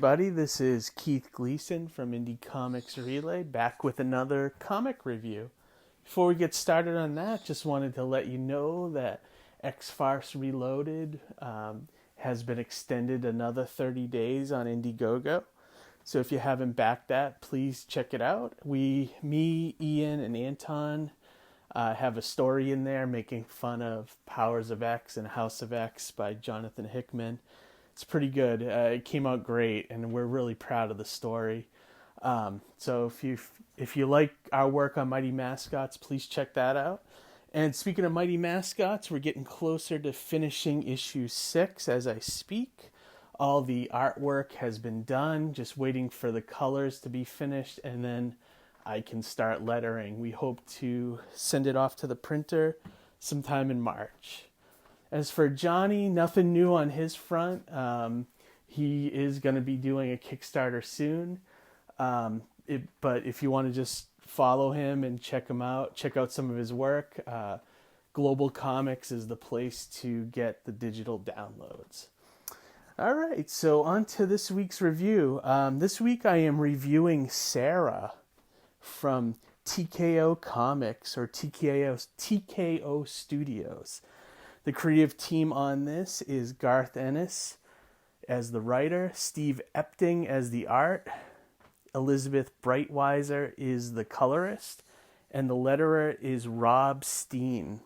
everybody. This is Keith Gleason from Indie Comics Relay, back with another comic review. Before we get started on that, just wanted to let you know that X-Farce Reloaded has been extended another 30 days on Indiegogo. So if you haven't backed that, please check it out. Me, Ian, and Anton have a story in there making fun of Powers of X and House of X by Jonathan Hickman. It's pretty good. It came out great, and we're really proud of the story. So if you like our work on Mighty Mascots, please check that out. And speaking of Mighty Mascots, we're getting closer to finishing issue 6 as I speak. All the artwork has been done, just waiting for the colors to be finished, and then I can start lettering. We hope to send it off to the printer sometime in March. As for Johnny, nothing new on his front. He is going to be doing a Kickstarter soon. But if you want to just follow him and check him out, check out some of his work, Global Comics is the place to get the digital downloads. All right, so on to this week's review. This week I am reviewing Sara from TKO Comics or TKO Studios. The creative team on this is Garth Ennis as the writer, Steve Epting as the art, Elizabeth Breitweiser is the colorist, and the letterer is Rob Steen.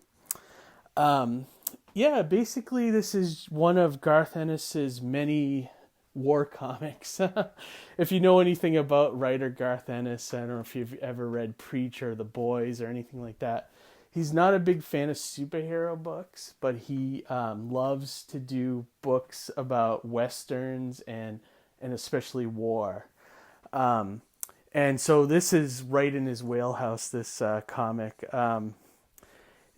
Basically this is one of Garth Ennis's many war comics. If you know anything about writer Garth Ennis, I don't know if you've ever read Preach or The Boys or anything like that. He's not a big fan of superhero books, but he loves to do books about westerns and especially war. And so this is right in his wheelhouse, this comic.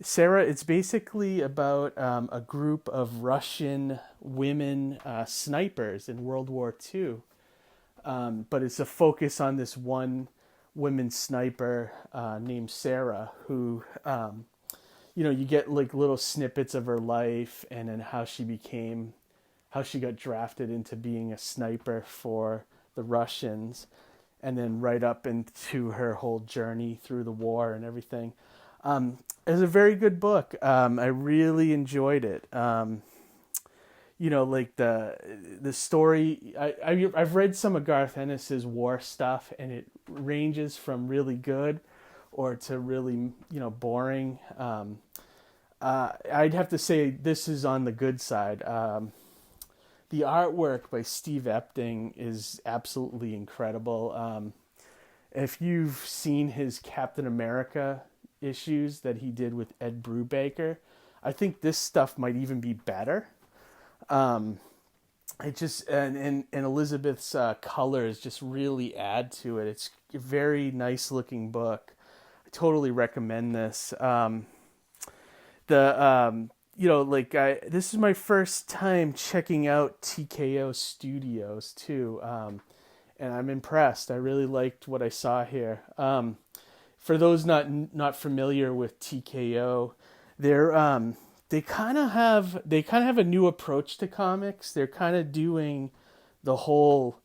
Sara, it's basically about a group of Russian women snipers in World War II. But it's a focus on this one women sniper named Sara, who you get like little snippets of her life and then how she got drafted into being a sniper for the Russians, and then right up into her whole journey through the war and everything. It's a very good book. I really enjoyed it. Like the story, I've read some of Garth Ennis's war stuff, and it ranges from really good or to really, boring. I'd have to say this is on the good side. The artwork by Steve Epting is absolutely incredible. If you've seen his Captain America issues that he did with Ed Brubaker, I think this stuff might even be better. It just and Elizabeth's colors just really add to it. It's a very nice looking book. I totally recommend this. This is my first time checking out TKO Studios too, and I'm impressed. I really liked what I saw here. For those not familiar with TKO, they kind of have a new approach to comics. They're kind of doing the whole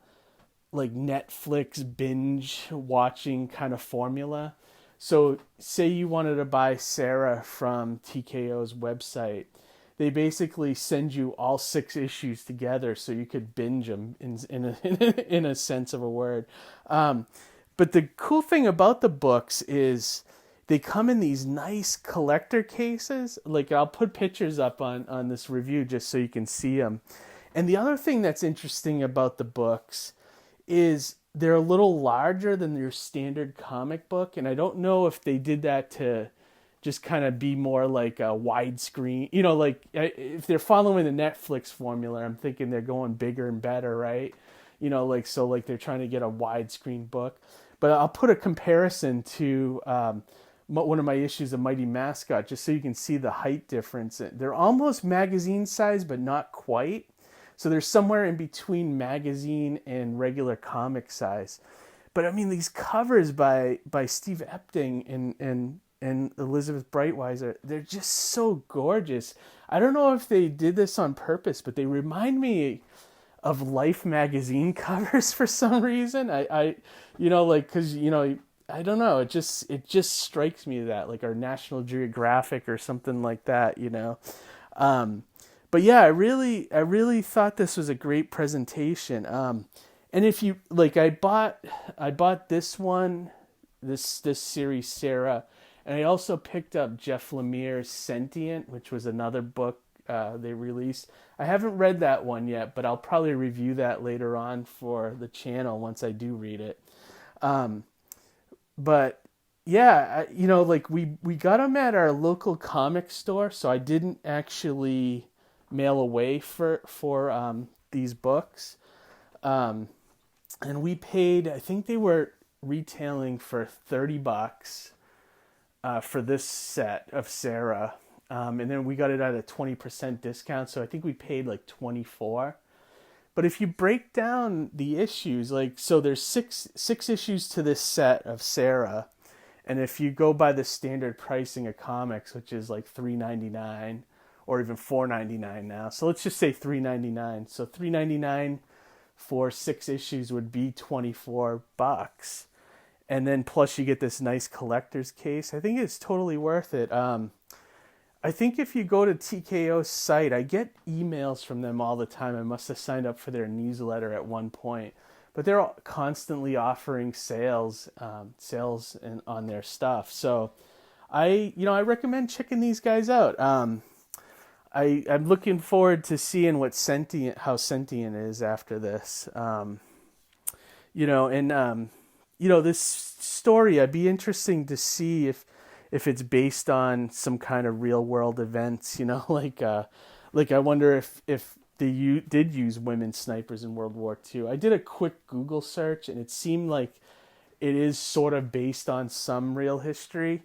like Netflix binge watching kind of formula. So say you wanted to buy Sara from TKO's website, they basically send you all 6 issues together so you could binge them in a sense of a word. But the cool thing about the books is they come in these nice collector cases. Like, I'll put pictures up on this review just so you can see them. And the other thing that's interesting about the books is they're a little larger than your standard comic book. And I don't know if they did that to just kind of be more like a widescreen. If they're following the Netflix formula, I'm thinking they're going bigger and better, right? They're trying to get a widescreen book. But I'll put a comparison to one of my issues of Mighty Mascot, just so you can see the height difference. They're almost magazine size, but not quite. So they're somewhere in between magazine and regular comic size. But I mean, these covers by Steve Epting and Elizabeth Breitweiser, they're just so gorgeous. I don't know if they did this on purpose, but they remind me of Life magazine covers for some reason. Like, cause I don't know. It just strikes me that, like, or National Geographic or something like that, But yeah, I really thought this was a great presentation. And if you like, I bought this one, this series, Sara, and I also picked up Jeff Lemire's Sentient, which was another book they released. I haven't read that one yet, but I'll probably review that later on for the channel once I do read it. But yeah, like we got them at our local comic store, so I didn't actually mail away for these books. And we paid, I think they were retailing for $30 for this set of Sara. And then we got it at a 20% discount, so I think we paid like $24. But if you break down the issues, like, so there's six issues to this set of Sara, and if you go by the standard pricing of comics, which is like $3.99 or even $4.99 now, so let's just say $3.99. So $3.99 for 6 issues would be $24, and then plus you get this nice collector's case. I think it's totally worth it. I think if you go to TKO's site, I get emails from them all the time. I must have signed up for their newsletter at one point, but they're constantly offering sales on their stuff. So I recommend checking these guys out. I'm looking forward to seeing how Sentient is after this. This story, I'd be interesting to see if it's based on some kind of real world events, like I wonder if they did use women snipers in World War II. I did a quick Google search, and it seemed like it is sort of based on some real history.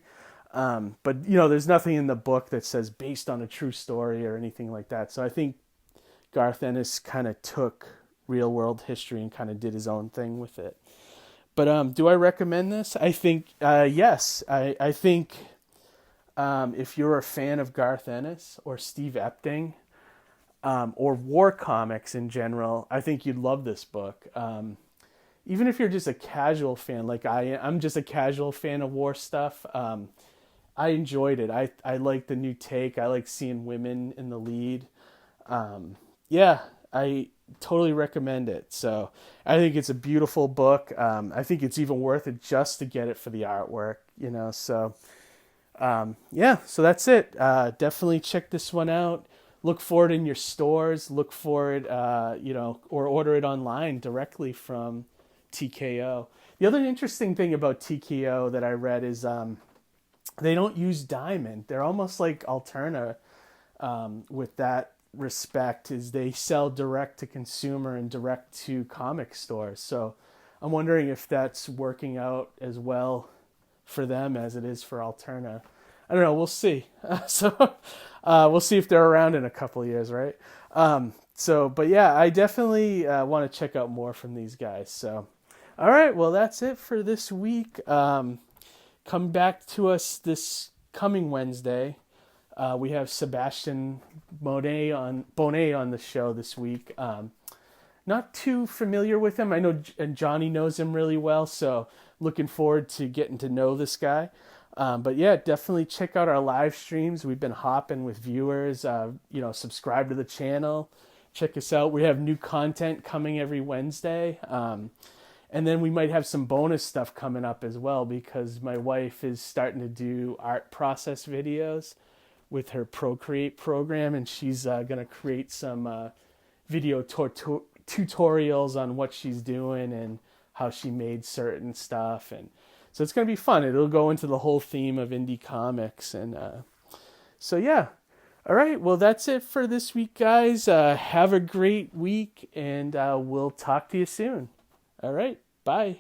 But there's nothing in the book that says based on a true story or anything like that. So I think Garth Ennis kind of took real world history and kind of did his own thing with it. But do I recommend this? I think yes. I think if you're a fan of Garth Ennis or Steve Epting or war comics in general, I think you'd love this book. Even if you're just a casual fan, like I'm just a casual fan of war stuff. I enjoyed it. I like the new take. I like seeing women in the lead. I totally recommend it. So I think it's a beautiful book. I think it's even worth it just to get it for the artwork, so so that's it. Definitely check this one out. Look for it in your stores, look for it, or order it online directly from TKO. The other interesting thing about TKO that I read is, they don't use diamond. They're almost like Alterna, with that respect, is they sell direct to consumer and direct to comic stores. So I'm wondering if that's working out as well for them as it is for Alterna. I don't know. We'll see. We'll see if they're around in a couple of years, right? But yeah, I definitely want to check out more from these guys. So, all right. Well, that's it for this week. Come back to us this coming Wednesday. We have Sebastian Bonet on the show this week. Not too familiar with him. I know Johnny knows him really well, so looking forward to getting to know this guy. But yeah, definitely check out our live streams. We've been hopping with viewers. Subscribe to the channel. Check us out. We have new content coming every Wednesday. And then we might have some bonus stuff coming up as well, because my wife is starting to do art process videos with her Procreate program, and she's going to create some video tutorials on what she's doing and how she made certain stuff. And so it's going to be fun. It'll go into the whole theme of indie comics. And so, yeah. All right. Well, that's it for this week, guys. Have a great week, and we'll talk to you soon. All right. Bye.